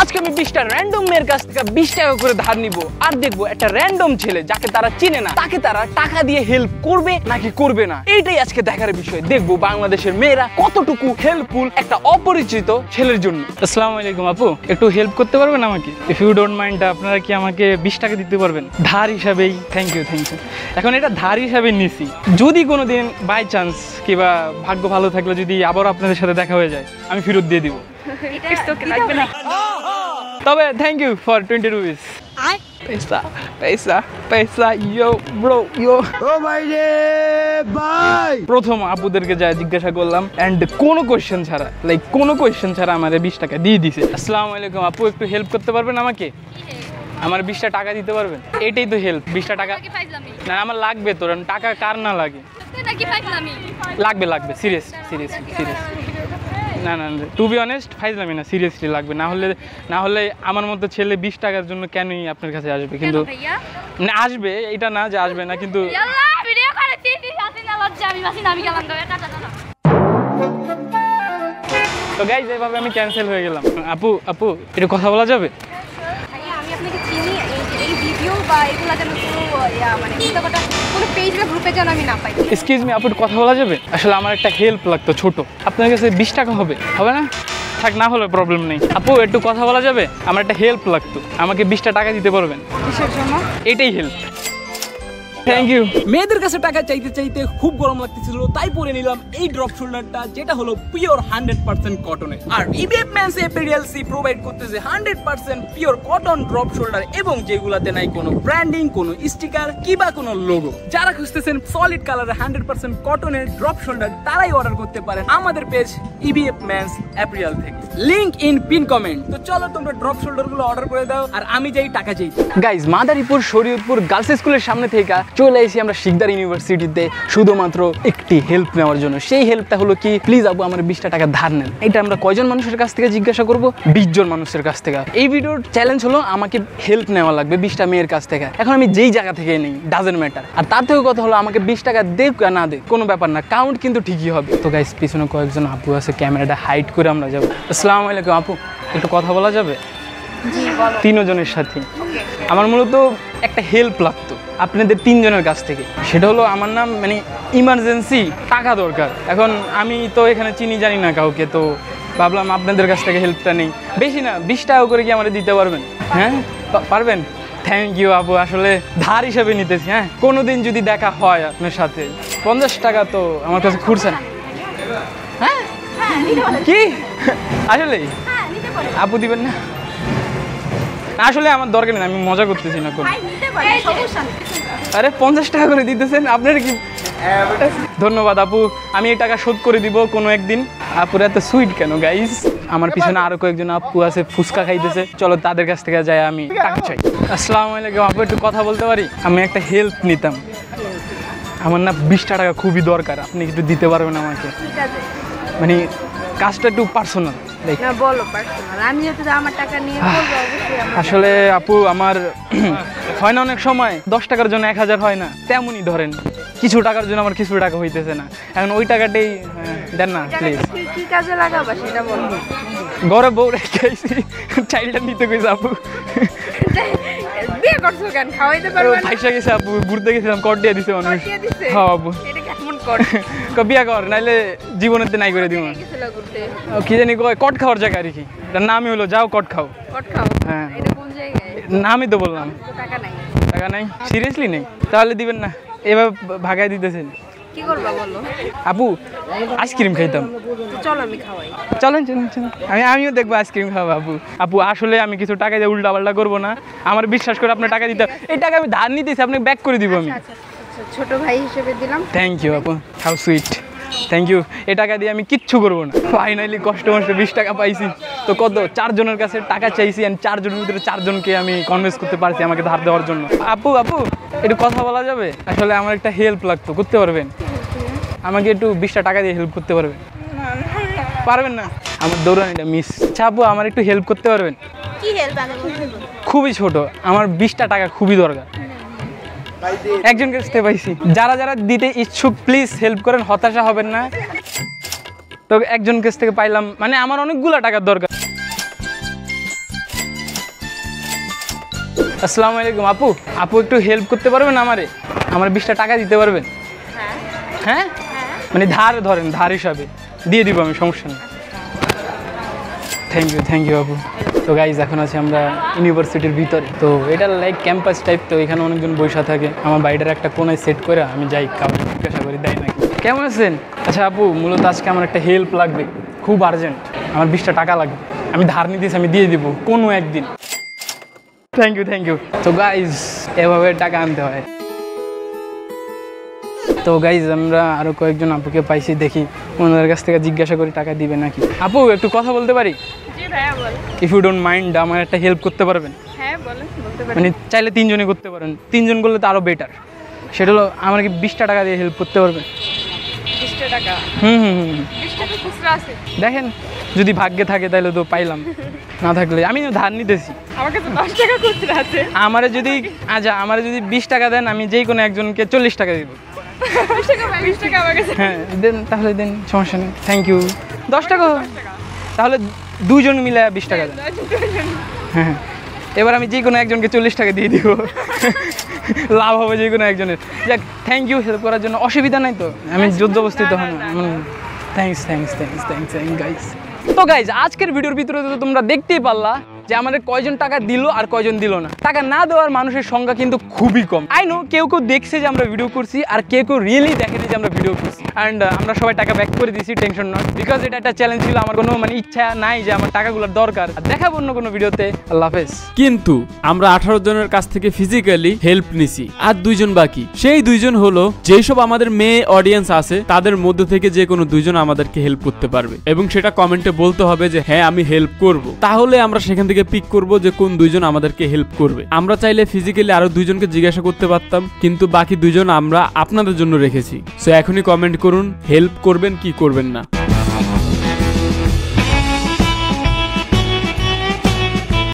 আজকে আমি 20টা র্যান্ডম মেয়ের কাছ থেকে 20 টাকা করে ধার নিব আর দেখবো একটা র্যান্ডম ছেলে যাকে তারা চিনে না তাকে তারা টাকা দিয়ে হেল্প করবে নাকি করবে না, এইটাই আজকে দেখার বিষয়। দেখবো বাংলাদেশের মেয়েরা কতটুকু হেল্পফুল একটা অপরিচিত ছেলের জন্য। আসসালামু আলাইকুম আপু, একটু হেল্প করতে পারবেন আমাকে? ইফ ইউ ডোন্ট মাইন্ড, আপনারা কি আমাকে 20 টাকা দিতে পারবেন ধার হিসাবেই? Thank you. এখন এটা ধার হিসাবে নিছি, যদি কোনোদিন বাই চান্স কিংবা ভাগ্য ভালো থাকলে যদি আবার আপনাদের সাথে দেখা হয়ে যায় আমি ফেরত দিয়ে দিব। তবে থ্যাংক ইউ ফর 20 রুপিস। पैसा पैसा पैसा यो ब्रो यो ও ভাই রে ভাই। প্রথম আপুদেরকে যা জিজ্ঞাসা করলাম এন্ড কোনো কোশ্চেন ছাড়া, কোনো কোশ্চেন ছাড়া আমারে 20 টাকা দিয়ে দিছে। আসসালামু আলাইকুম আপু, একটু হেল্প করতে পারবেন আমাকে? আমার 20টা টাকা দিতে পারবেন? এটাই তো হেল্প। 20টা টাকা না আমার লাগবে, তোর টাকা কার না লাগে? লাগবে লাগবে, সিরিয়াস। না না টু বি অনেস্ট ফাইজলামি না, সিরিয়াসলি লাগবে। না হলে আমার মতো ছেলে 20 টাকার জন্য কেনই আপনার কাছে আসবে? কিন্তু আসবে, এটা না যে আসবে না, কিন্তু তো গাইজ এভাবে আমি ক্যান্সেল হয়ে গেলাম। আপু একটু কথা বলা যাবে? এক্সকিউজ মি আপু, কথা বলা যাবে? আসলে আমার একটা হেল্প লাগতো ছোট, আপনার কাছে 20 টাকা হবে না? থাক, না হলে প্রবলেম নেই। আপু একটু কথা বলা যাবে? আমার একটা হেল্প লাগতো, আমাকে 20টা টাকা দিতে পারবেন? কিসের জন্য? এটাই হেল্প। Thank you. মেয়েদের কাছে টাকা চাইতে চাইতে খুব গরম লাগতেছিল, তাই পরে নিলাম এই ড্রপ শোল্ডারটা, যেটা হলো পিওর 100% কটনের। আর ইবিএফ মেন্স এপিডিএলসি প্রোভাইড করতেছে 100% পিওর কটন ড্রপ শোল্ডার, এবং যেগুলাতে নাই কোনো ব্র্যান্ডিং, কোনো স্টিকার কিবা কোনো লোগো। যারা খুঁজতেছেন সলিড কালারের 100% কটনের ড্রপ শোল্ডার, তারাই অর্ডার করতে পারেন আমাদের পেজ ইবিএফ মেন্স এপিডিএল থেকে, লিংক ইন পিন কমেন্ট। তো চলো তোমরা ড্রপ শোল্ডার গুলো অর্ডার করে দাও আর আমি যাই টাকা চাই। গাইজ মাদারীপুর শরীয়তপুর গার্লস স্কুলের সামনে থেকে চলে এসেছি আমরা শিকদার ইউনিভার্সিটিতে শুধুমাত্র একটি হেল্প নেওয়ার জন্য। সেই হেল্পটা হলো কি, প্লিজ আপু আমার 20টা টাকা ধার নেন। এটা আমরা কয়জন মানুষের কাছ থেকে জিজ্ঞাসা করবো? 20 জন মানুষের কাছ থেকে। এই ভিডিওর চ্যালেঞ্জ হলো আমাকে হেল্প নেওয়া লাগবে 20টা মেয়ের কাছ থেকে। এখন আমি যেই জায়গা থেকে নেই ডাজেন্ট ম্যাটার। আর তার থেকে কথা হলো আমাকে 20 টাকা দেখ না দেখ কোনো ব্যাপার না, কাউন্ট কিন্তু ঠিকই হবে। তো গাইজ পিছনে কয়েকজন আপু আছে, ক্যামেরাটা হাইড করে আমরা যাবো। আসসালামু আলাইকুম আপু, একটু কথা বলা যাবে? তিনজনের সাথে আমার মূলত একটা হেল্প লাগতো আপনাদের 3 জনের কাছ থেকে। সেটা হলো আমার নাম ইমার্জেন্সি টাকা দরকার। এখন আমি তো এখানে চিনি জানি না কাউকে, তো ভাবলাম আপনাদের কাছ থেকে হেল্পটা নেই। বেশি না 20 টাকা করে কি আমাদের দিতে পারবেন? হ্যাঁ পারবেন? থ্যাংক ইউ আপু, আসলে ধার হিসাবে নিতেছি। হ্যাঁ কোনোদিন যদি দেখা হয় আপনার সাথে, 50 টাকা তো আমার কাছে খুঁড়ছে না। হ্যাঁ কি আসলে আপু দিবেন না? আসলে আমার দরকার নেই, আমি মজা করতেছি না কোনো। আরে 50 টাকা করে দিতেছেন আপনার কি? ধন্যবাদ আপু, আমি এই টাকা শোধ করে দিব কোনো একদিন। আপুর এত সুইট কেন গাইস? আমার পিছনে আরো কয়েকজন আপু আছে ফুচকা খাইতেছে, চলো তাদের কাছ থেকে যাই আমি টাকা চাই। আসসালামু আলাইকুম আপু, একটু কথা বলতে পারি? আমি একটা হেল্প নিতাম, আমার না 20টা টাকা খুবই দরকার, আপনি একটু দিতে পারবেন আমাকে? কাজটা একটু পার্সোনাল। আসলে আপু আমার হয় না অনেক সময় 10 টাকার জন্য 1000 হয় না, তেমনই ধরেন কিছু টাকার জন্য আমার কিছু টাকা হইতেছে না। এখন ওই টাকাটাই দেন না প্লিজ। কি কাজে লাগাবা সেটা বলুন। ঘরে বউ রেখে আইছি, চাইল্ডটা নিতে কইছে আপু। বিয়ে করছো কেন? খাওয়াইতে পারবো না? পয়সা গেছে আপু, ঘুরতে গেছিলাম, কট দিয়ে দিছে মানুষ। হ্যাঁ আপু, এটা কেমন কট? বিয়া কর নাইলে জীবনেতে নাই করে দিব। কি জানি কয় কট খাওয়ার জায়গা আর কি, তার নামই হলো যাও কট খাও। হ্যাঁ নামই তো বললাম। টাকা নাই? সিরিয়াসলি নেই? তাহলে দিবেন না? এবার ভাগায় দিতেছেন কি করবা বলো? আপু আইসক্রিম খাইতাম, চল আমি খাওয়াই। চলেন আমিও দেখবো আইসক্রিম খাবো। আপু আসলে আমি কিছু টাকা দিয়ে উল্টা পাল্টা করবো না, আমার বিশ্বাস করে আপনার টাকা দিতে। এই টাকা আমি ধার নিতেছি, আপনাকে ব্যাক করে দিব আমি। ছোট ভাই হিসেবে দিলাম। থ্যাংক ইউ আপু, হাউ সুইট, থ্যাংক ইউ। এই টাকা দিয়ে আমি কিচ্ছু করবো না, ফাইনালি কষ্ট 20 টাকা পাইছি। তো কত 4 জনের কাছে টাকা চাইছি, 4 জনের ভিতরে 4 জনকে আমি কনভিন্স করতে পারছি আমাকে ধার দেওয়ার জন্য। আপু একটু কথা বলা যাবে? আসলে আমার একটা হেল্প লাগতো, করতে পারবেন? আমাকে একটু 20টা টাকা দিয়ে হেল্প করতে পারবেন? পারবেন না? আমার দৌড়ানিটা মিস। আচ্ছা আপু আমার একটু হেল্প করতে পারবেন? কি হেল্প? খুবই ছোট, আমার 20টা টাকা খুবই দরকার। একজন কাছ থেকে পাইছি, যারা যারা দিতে ইচ্ছুক প্লিজ হেল্প করেন, হতাশা হবেন না। তো একজন কাছ থেকে পাইলাম, আমার অনেকগুলা টাকার দরকার। আসসালামু আলাইকুম আপু। আপু একটু হেল্প করতে পারবেন আমারে? আমার 20টা টাকা দিতে পারবেন? হ্যাঁ মানে ধার ধরেন, ধার হিসাবে দিয়ে দিব আমি, সমস্যা নেই। থ্যাংক ইউ আপু। তো গাইজ এখন আছি আমরা ইউনিভার্সিটির ভিতরে। তো এটা লাইক ক্যাম্পাস টাইপ, তো এখানে অনেকজন বসে থাকে। আমার বাড়িটার একটা কোনায় সেট করে আমি যাই, কাউকে জিজ্ঞাসা করি দেয় নাকি। কেমন আছেন? আচ্ছা আপু, মূলত আজকে আমার একটা হেল্প লাগবে, খুব আর্জেন্ট। আমার 20টা টাকা লাগবে, আমি ধার নিতেছি, আমি দিয়ে দিব কোনো একদিন। Thank you. তো গাইজ এভাবে টাকা আনতে হয়। তো গাইজ আমরা আরও কয়েকজন আপুকে পাইছি, দেখি ওনাদের কাছ থেকে জিজ্ঞাসা করি টাকা দিবে নাকি। আপু একটু কথা বলতে পারি? জি ভাইয়া বলেন। ইফ ইউ ডোন্ট মাইন্ড, আমার একটা হেল্প করতে পারবেন? হ্যাঁ বলেন, বলতে পারেন। মানে চাইলে 3 জনে করতে পারেন, 3 জন করলে তো আরও বেটার। সেটা হলো আমার কি 20টা টাকা দিয়ে হেল্প করতে পারবেন? 20 টাকা? হুম 20 টাকা খুচরা আছে? দেখেন যদি ভাগ্যে থাকে তাহলে তো পাইলাম, না থাকলে আমি ধার নিতেছি। আমার কাছে 10 টাকা খুচরা আছে। আমারে যদি 20 টাকা দেন, আমি যেই কোনো একজনকে 40 টাকা দিব। 20 টাকা ভাই, 20 টাকা আমার কাছে। হ্যাঁ দেন, তাহলে দেন, সমস্যা নেই। Thank you. 10 টাকা? তাহলে 2 জন মিলে 20 টাকা দেন। হ্যাঁ এবার আমি যে কোনো একজনকে 40 টাকা দিয়ে দিব, লাভ হবে যে কোনো একজনের। যাক, থ্যাংক ইউ হেল্প করার জন্য। অসুবিধা নাই তো? আমি যুদ্ধ অবস্থিত হয় না। Thanks guys. তো গাইজ আজকের ভিডিওর ভিতরে তো তোমরা দেখতেই পারলা যে আমাদের কয়জন টাকা দিল আর কয়জন দিল না। টাকা না দেওয়ার মানুষের সংখ্যা কিন্তু খুবই কম। আই নো কেউ দেখছে যে আমরা ভিডিও করছি, আর কেউ রিয়েলি দেখেনি যে আমরা ভিডিও করছি। অ্যান্ড আমরা সবাই টাকা ব্যাক করে দিয়েছি, টেনশন নয়, বিকজ এটা একটা চ্যালেঞ্জ ছিল। আমার কোনো ইচ্ছা নাই যে আমার টাকাগুলোর দরকার। দেখাবো অন্য কোনো ভিডিওতে। আল্লাহ হাফেজ। কিন্তু আমরা 18 জনের কাছ থেকে ফিজিক্যালি হেল্প নিছি, আর 2 জন বাকি। সেই 2 জন হলো যেসব আমাদের মেয়ে অডিয়েন্স আছে, তাদের মধ্যে থেকে যে কোনো 2 জন আমাদেরকে হেল্প করতে পারবে, এবং সেটা কমেন্টে বলতে হবে যে হ্যাঁ আমি হেল্প করব। তাহলে আমরা সেখান থেকে পিক করব যে কোন 2 জন আমাদেরকে হেল্প করবে। আমরা চাইলে ফিজিক্যালি আরো 2 জনকে জিজ্ঞাসা করতে পারতাম, কিন্তু বাকি 2 জন আমরা আপনাদের জন্য রেখেছি। সো এখনই কমেন্ট করুন হেল্প করবেন কি করবেন না।